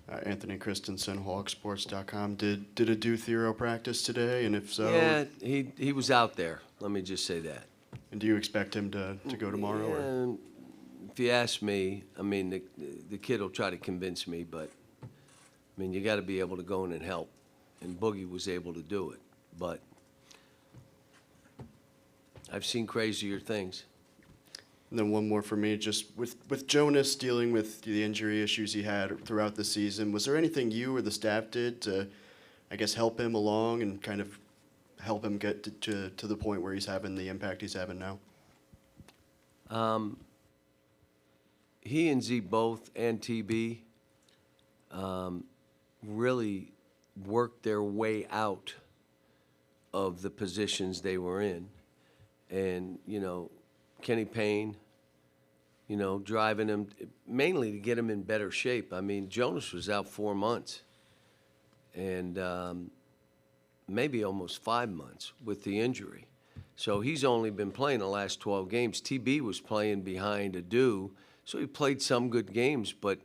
Anthony Christensen, HawkSports.com. Did Adu Thero practice today? And if so, Yeah, he was out there. Let me just say that. and do you expect him to go tomorrow? Or? And if you ask me, I mean, the kid will try to convince me, but, I mean, you got to be able to go in and help. And Boogie was able to do it. But I've seen crazier things. And then one more for me, just with Jonas dealing with the injury issues he had throughout the season, was there anything you or the staff did to, I guess, help him along and kind of help him get to the point where he's having the impact he's having now? He and Z both and TB really worked their way out of the positions they were in. And, Kenny Payne, driving him mainly to get him in better shape. I mean, Jonas was out 4 months and maybe almost 5 months with the injury. So he's only been playing the last 12 games. TB was playing behind Adu, so he played some good games, but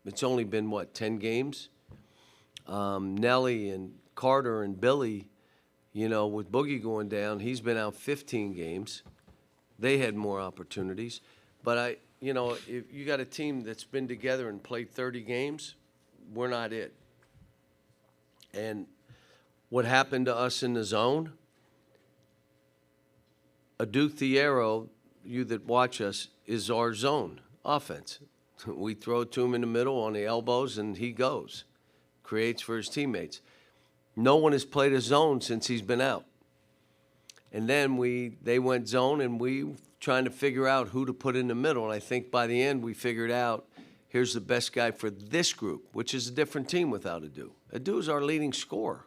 it's only been, 10 games? Nelly and Carter and Billy, with Boogie going down, he's been out 15 games. They had more opportunities. But if you got a team that's been together and played 30 games, we're not it. And what happened to us in the zone, Adu Thero, you that watch us, is our zone offense. We throw it to him in the middle on the elbows, and he goes, creates for his teammates. No one has played a zone since he's been out. And then they went zone, and we trying to figure out who to put in the middle. And I think by the end we figured out here's the best guy for this group, which is a different team without Adu. Adu is our leading scorer.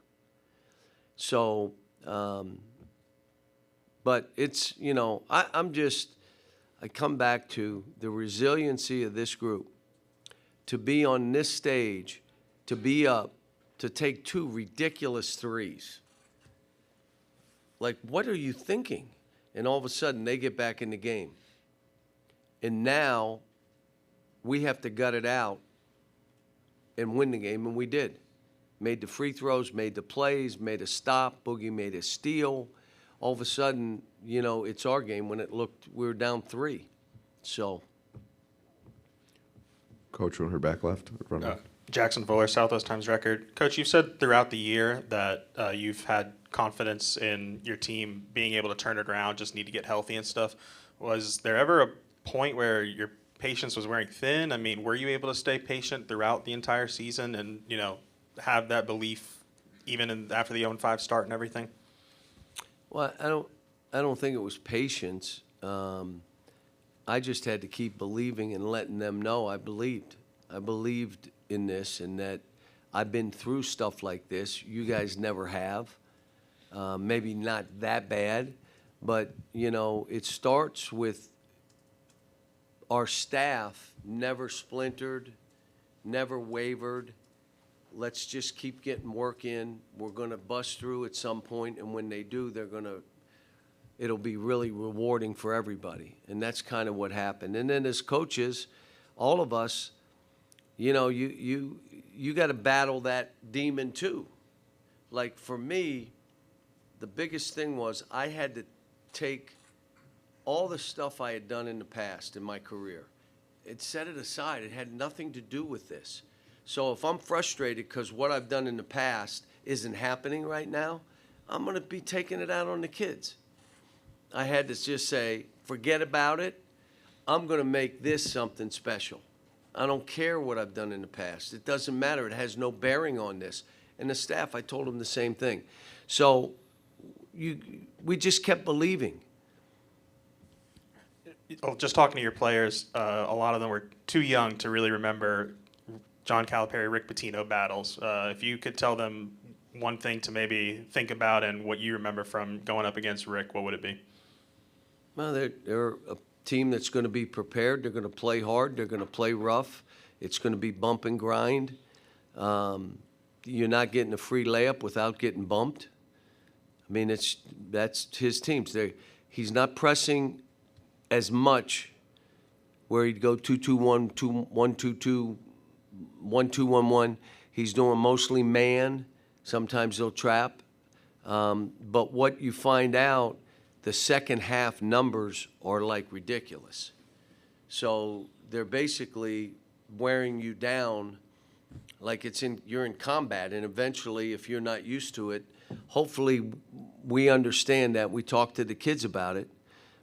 So, but it's, I come back to the resiliency of this group. To be on this stage, to be up, to take 2 ridiculous threes. Like, what are you thinking? And all of a sudden, they get back in the game. And now we have to gut it out and win the game, and we did. Made the free throws, made the plays, made a stop. Boogie made a steal. All of a sudden, it's our game when it looked we were down 3. So. Coach on her back left. Jackson Fuller, Southwest Times Record. Coach, you've said throughout the year that you've had confidence in your team being able to turn it around, just need to get healthy and stuff. Was there ever a point where your patience was wearing thin? I mean, were you able to stay patient throughout the entire season and, have that belief even after the 0-5 start and everything? Well, I don't think it was patience. I just had to keep believing and letting them know I believed. I believed in this and that I've been through stuff like this. You guys never have. Maybe not that bad, but, it starts with our staff never splintered, never wavered. Let's just keep getting work in. We're going to bust through at some point, and when they do, it'll be really rewarding for everybody. And that's kind of what happened. And then as coaches, all of us, you got to battle that demon too. Like for me, the biggest thing was I had to take all the stuff I had done in the past in my career and set it aside. It had nothing to do with this. So if I'm frustrated because what I've done in the past isn't happening right now, I'm going to be taking it out on the kids. I had to just say, forget about it. I'm going to make this something special. I don't care what I've done in the past. It doesn't matter. It has no bearing on this. And the staff, I told them the same thing. So we just kept believing. Well, just talking to your players, a lot of them were too young to really remember John Calipari, Rick Pitino battles. If you could tell them one thing to maybe think about and what you remember from going up against Rick, what would it be? Well, they're a team that's going to be prepared. They're going to play hard. They're going to play rough. It's going to be bump and grind. You're not getting a free layup without getting bumped. I mean, that's his teams. He's not pressing as much where he'd go 2-2-1, 1-2-2, 1-2-1-1. He's doing mostly man. Sometimes they'll trap. But what you find out, the second half numbers are like ridiculous. So they're basically wearing you down like you're in combat. And eventually, if you're not used to it, hopefully we understand that. We talk to the kids about it.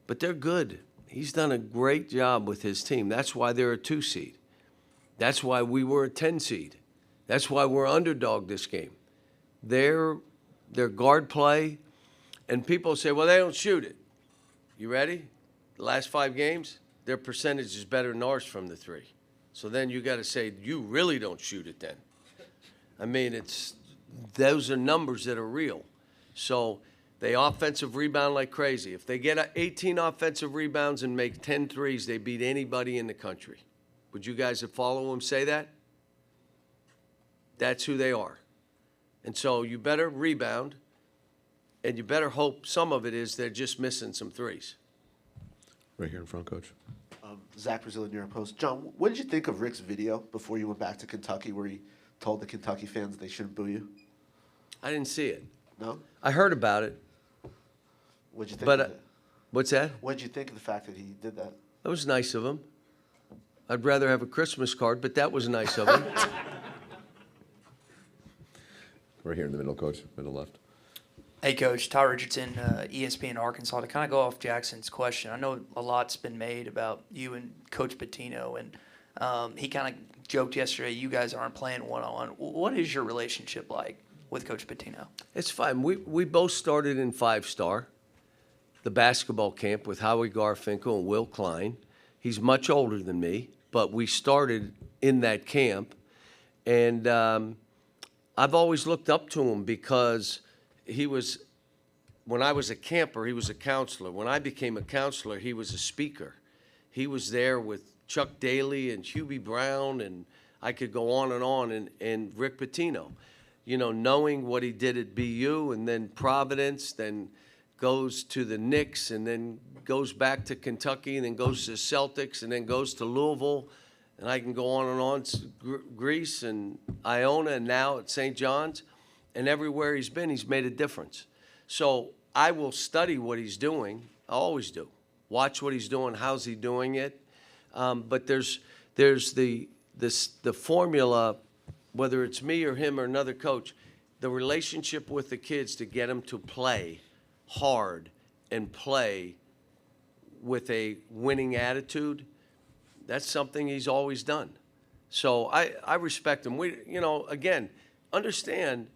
But they're good. He's done a great job with his team. That's why they're a 2 seed. That's why we were a 10 seed. That's why we're underdog this game. Their guard play, and people say, well, they don't shoot it. You ready? The last 5 games, their percentage is better than ours from the 3. So then you got to say, you really don't shoot it then. I mean, those are numbers that are real. So they offensive rebound like crazy. If they get 18 offensive rebounds and make 10 threes, they beat anybody in the country. Would you guys that follow them say that? That's who they are. And so you better rebound, and you better hope some of it is they're just missing some threes. Right here in front, Coach. Zach Brazil, New York Post. John, what did you think of Rick's video before you went back to Kentucky where he told the Kentucky fans they shouldn't boo you? I didn't see it. No? I heard about it. What did you think But of it? what's that? What did you think of the fact that he did that? That was nice of him. I'd rather have a Christmas card, but that was nice of him. Right here in the middle, Coach. Middle left. Hey, Coach. Ty Richardson, ESPN Arkansas. To kind of go off Jackson's question, I know a lot's been made about you and Coach Pitino, and he kind of joked yesterday you guys aren't playing one-on-one. What is your relationship like with Coach Pitino? It's fine. We both started in 5-star, the basketball camp with Howie Garfinkel and Will Klein. He's much older than me, but we started in that camp. And I've always looked up to him because when I was a camper, he was a counselor. When I became a counselor, he was a speaker. He was there with Chuck Daly and Hubie Brown, and I could go on, and Rick Pitino. You know, knowing what he did at BU and then Providence, then goes to the Knicks, and then goes back to Kentucky, and then goes to Celtics, and then goes to Louisville, and I can go on, Greece and Iona, and now at St. John's, and everywhere he's been, he's made a difference. So I will study what he's doing. I always do. Watch what he's doing. How's he doing it? But there's the formula, whether it's me or him or another coach, the relationship with the kids to get them to play hard and play with a winning attitude, that's something he's always done. So I respect him. Again, understand,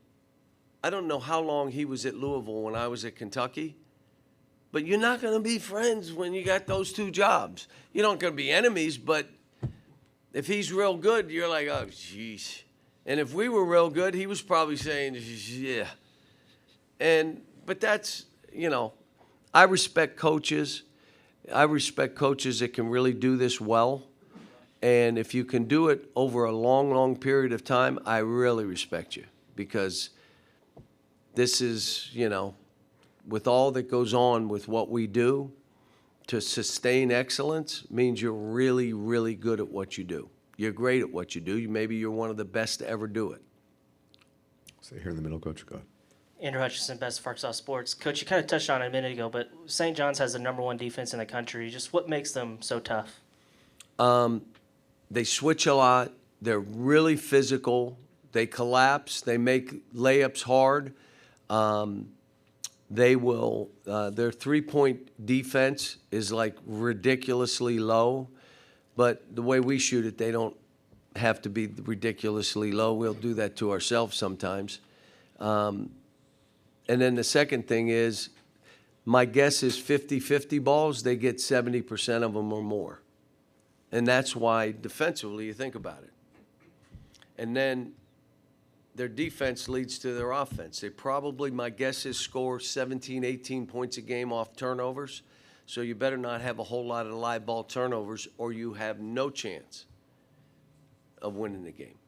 I don't know how long he was at Louisville when I was at Kentucky, but you're not going to be friends when you got those 2 jobs. You're not going to be enemies, but if he's real good, you're like, oh, jeez. And if we were real good, he was probably saying, yeah. But that's, I respect coaches. I respect coaches that can really do this well. And if you can do it over a long, long period of time, I really respect you, because this is, with all that goes on with what we do, to sustain excellence means you're really, really good at what you do. You're great at what you do. Maybe you're one of the best to ever do it. Stay here in the middle, Coach. Go ahead. Andrew Hutchinson, Best of Arkansas Sports. Coach, you kind of touched on it a minute ago, but St. John's has the #1 defense in the country. Just what makes them so tough? They switch a lot. They're really physical. They collapse. They make layups hard. Their 3-point defense is like ridiculously low, but the way we shoot it, they don't have to be ridiculously low. We'll do that to ourselves sometimes. And then the second thing is, my guess is 50-50 balls, they get 70% of them or more. And that's why defensively you think about it. And then their defense leads to their offense. They probably, my guess is, score 17, 18 points a game off turnovers. So you better not have a whole lot of live ball turnovers, or you have no chance of winning the game.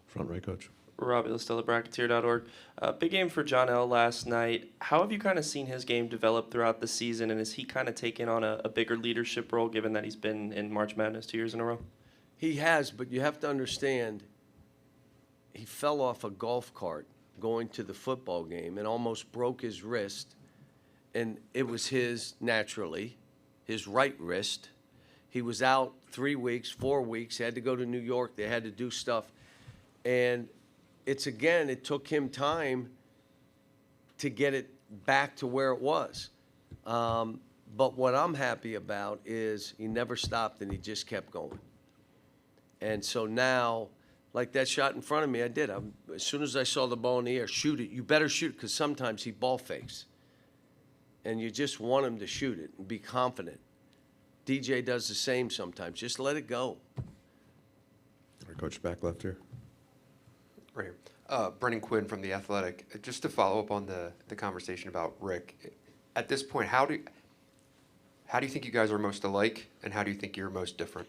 Front right, Coach. Robbie Listella, Bracketeer.org. Big game for John L. last night. How have you kind of seen his game develop throughout the season, and has he kind of taken on a bigger leadership role given that he's been in March Madness 2 years in a row? He has, but you have to understand, he fell off a golf cart going to the football game and almost broke his wrist. And it was naturally, his right wrist. He was out 3 weeks, 4 weeks, had to go to New York. They had to do stuff. And it took him time to get it back to where it was. But what I'm happy about is he never stopped and he just kept going. And so now, like that shot in front of me, I did. As soon as I saw the ball in the air, shoot it. You better shoot, because sometimes he ball fakes. And you just want him to shoot it and be confident. DJ does the same sometimes. Just let it go. Our coach back left here. Right here. Brennan Quinn from The Athletic. Just to follow up on the conversation about Rick, at this point, how do you think you guys are most alike, and how do you think you're most different?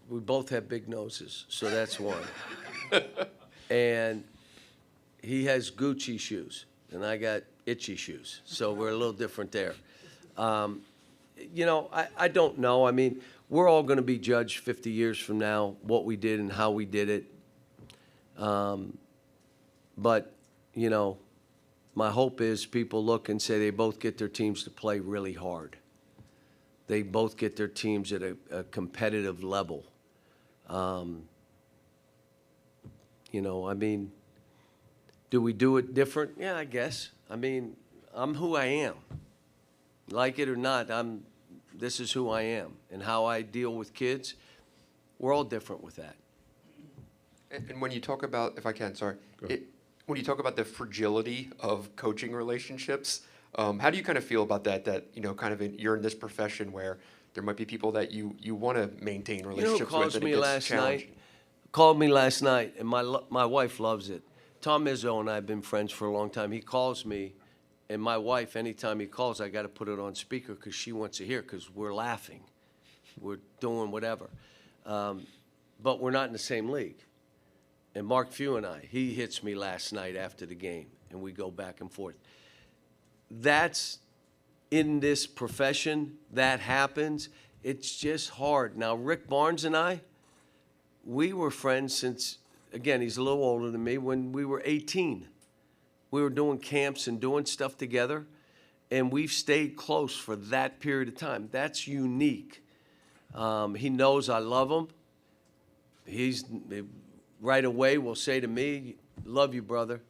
We both have big noses, so that's one. And he has Gucci shoes, and I got itchy shoes, so we're a little different there. I don't know. I mean, we're all going to be judged 50 years from now, what we did and how we did it. But, my hope is people look and say they both get their teams to play really hard. They both get their teams at a competitive level. I mean, do we do it different? Yeah, I guess. I mean, I'm who I am. Like it or not, this is who I am. And how I deal with kids, we're all different with that. And when you talk about, if I can, sorry, when you talk about the fragility of coaching relationships, how do you kind of feel about that? That you're in this profession where there might be people that you want to maintain relationships with, and it gets challenging. Called me last night, and my wife loves it. Tom Izzo and I have been friends for a long time. He calls me, and my wife, anytime he calls, I got to put it on speaker because she wants to hear, because we're laughing, we're doing whatever, but we're not in the same league. And Mark Few and he hits me last night after the game, and we go back and forth. That's in this profession, that happens. It's just hard. Now, Rick Barnes and I, we were friends since, again, he's a little older than me, when we were 18. We were doing camps and doing stuff together, and we've stayed close for that period of time. That's unique. He knows I love him. He's right away will say to me, love you, brother.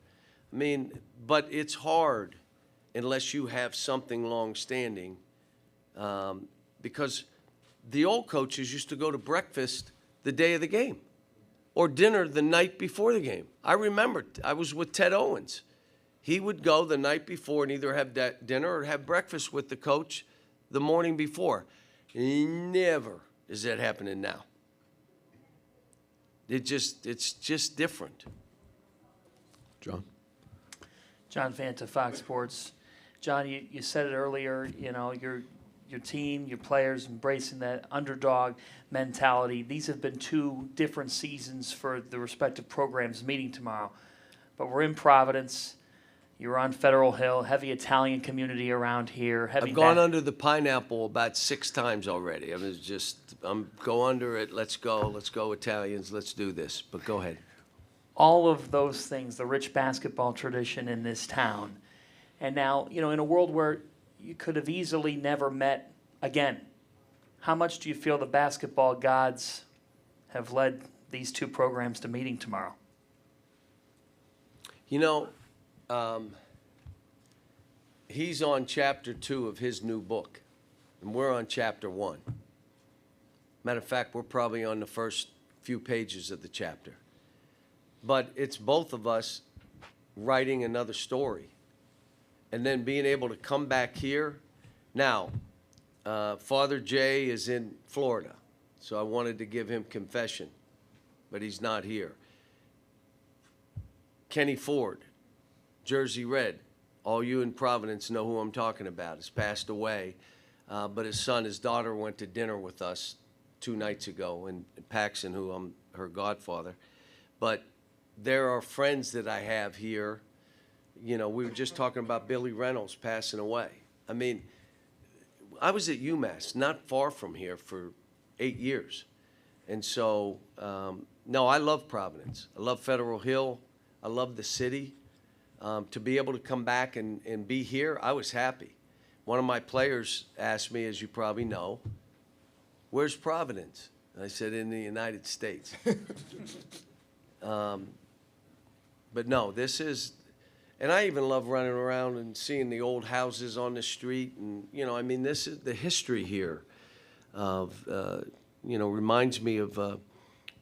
I mean, but it's hard unless you have something long-standing, because the old coaches used to go to breakfast the day of the game or dinner the night before the game. I remember I was with Ted Owens. He would go the night before and either have dinner or have breakfast with the coach the morning before. Never is that happening now. It's just different. John? John Fanta, Fox Sports. John, you said it earlier, your team, your players embracing that underdog mentality. These have been 2 different seasons for the respective programs meeting tomorrow. But we're in Providence. You're on Federal Hill, heavy Italian community around here. I've gone under the pineapple about 6 times already. Go under it, let's go Italians, let's do this. But go ahead. All of those things, the rich basketball tradition in this town. And now, in a world where you could have easily never met again, how much do you feel the basketball gods have led these 2 programs to meeting tomorrow? He's on chapter 2 of his new book, and we're on chapter 1. Matter of fact, we're probably on the first few pages of the chapter. But it's both of us writing another story and then being able to come back here. Now, Father Jay is in Florida, so I wanted to give him confession, but he's not here. Kenny Ford, Jersey Red, all you in Providence know who I'm talking about, has passed away, but his daughter went to dinner with us 2 nights ago, and Paxson, who I'm her godfather. But there are friends that I have here. We were just talking about Billy Reynolds passing away. I mean, I was at UMass, not far from here, for 8 years. And so, no, I love Providence. I love Federal Hill. I love the city. To be able to come back and be here, I was happy. One of my players asked me, as you probably know, where's Providence? And I said, in the United States. But no, this is, and I even love running around and seeing the old houses on the street. And, you know, I mean, this is the history here of, you know, reminds me of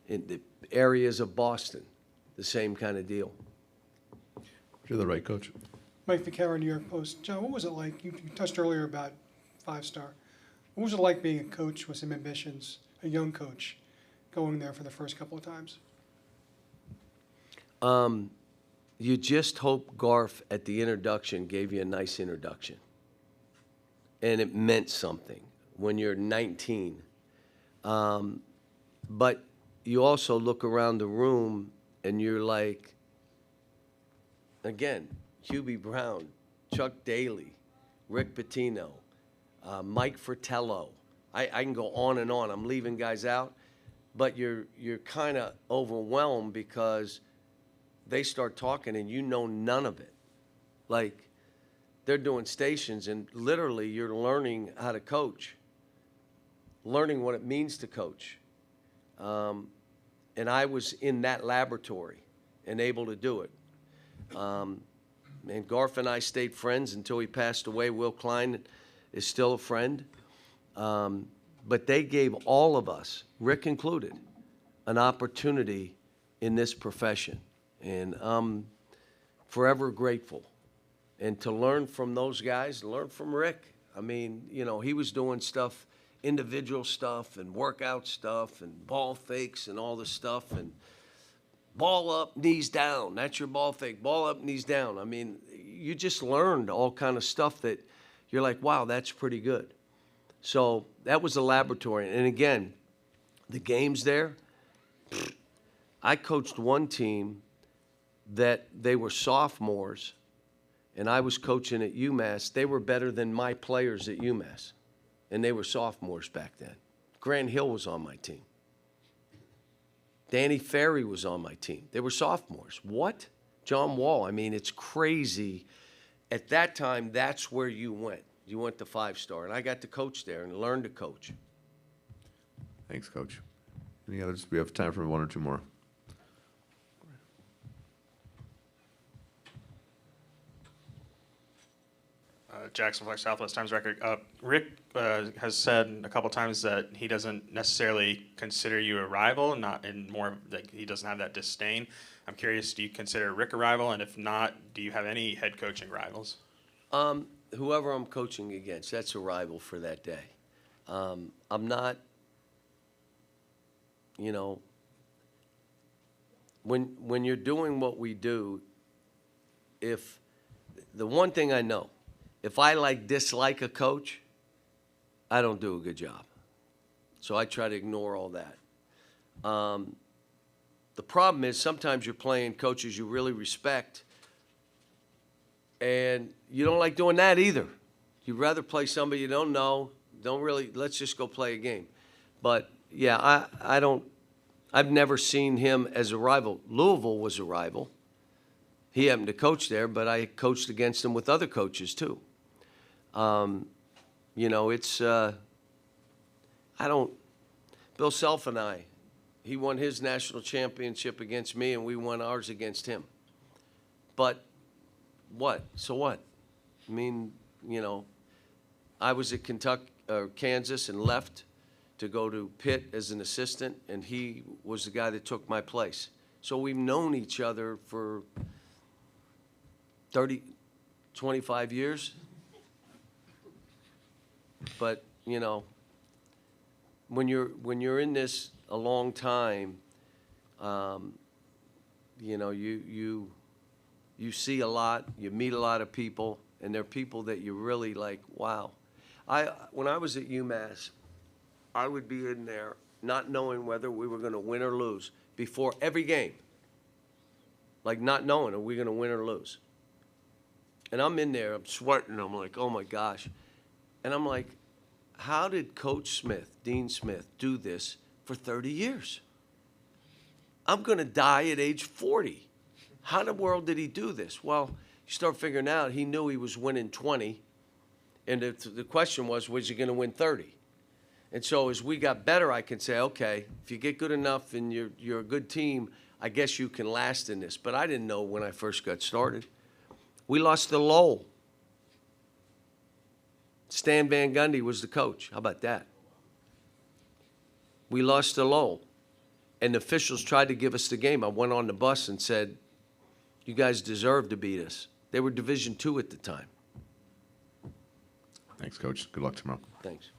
in the areas of Boston, the same kind of deal. To the right, Coach. Mike Vaccaro, New York Post. John, what was it like? You touched earlier about five-star. What was it like being a coach with some ambitions, a young coach, going there for the first couple of times? You just hope Garf at the introduction gave you a nice introduction. And it meant something when you're 19. But you also look around the room and you're like, again, Hubie Brown, Chuck Daly, Rick Pitino, Mike Fratello. I can go on and on. I'm leaving guys out. But you're kind of overwhelmed because they start talking and you know none of it. Like, they're doing stations and literally you're learning how to coach, learning what it means to coach. And I was in that laboratory and able to do it. And Garf and I stayed friends until he passed away. Will Klein is still a friend. But they gave all of us, Rick included, an opportunity in this profession. And I'm forever grateful. And to learn from those guys, learn from Rick. I mean, you know, he was doing stuff, individual stuff and workout stuff and ball fakes and all this stuff. And ball up, knees down. That's your ball fake. Ball up, knees down. I mean, you just learned all kind of stuff that you're like, wow, that's pretty good. So that was a laboratory. And again, the games there, I coached one team that they were sophomores, and I was coaching at UMass. They were better than my players at UMass, and they were sophomores back then. Grant Hill was on my team. Danny Ferry was on my team. They were sophomores. What? John Wall. I mean, it's crazy. At that time, that's where you went. You went to five-star, and I got to coach there and learn to coach. Thanks, Coach. Any others? We have time for one or two more. Jackson Flex, Southwest Times Record. Rick has said a couple times that he doesn't necessarily consider you a rival, not in more like he doesn't have that disdain. I'm curious, do you consider Rick a rival, and if not, do you have any head coaching rivals? Whoever I'm coaching against, that's a rival for that day. I'm not, you know, when you're doing what we do, if the one thing I know, if I dislike a coach, I don't do a good job. So I try to ignore all that. The problem is sometimes you're playing coaches you really respect, and you don't like doing that either. You'd rather play somebody you don't know, let's just go play a game. But yeah, I've never seen him as a rival. Louisville was a rival. He happened to coach there, but I coached against him with other coaches too. You know, it's, Bill Self and I, he won his national championship against me and we won ours against him. But what? So what? I mean, you know, I was at Kansas and left to go to Pitt as an assistant, and he was the guy that took my place. So we've known each other for 25 years. But, you know, when you're in this a long time, you know, you see a lot, you meet a lot of people, and they're people that you really like, wow. When I was at UMass, I would be in there not knowing whether we were going to win or lose before every game. Like not knowing, are we going to win or lose? And I'm in there, I'm sweating, I'm like, oh my gosh. And I'm like, how did Coach Smith, Dean Smith, do this for 30 years? I'm going to die at age 40. How in the world did he do this? Well, you start figuring out he knew he was winning 20, and the question was he going to win 30? And so as we got better, I can say, okay, if you get good enough and you're a good team, I guess you can last in this. But I didn't know when I first got started. We lost to Lowell. Stan Van Gundy was the coach. How about that? We lost to Lowell. And the officials tried to give us the game. I went on the bus and said, you guys deserve to beat us. They were Division II at the time. Thanks, Coach. Good luck tomorrow. Thanks.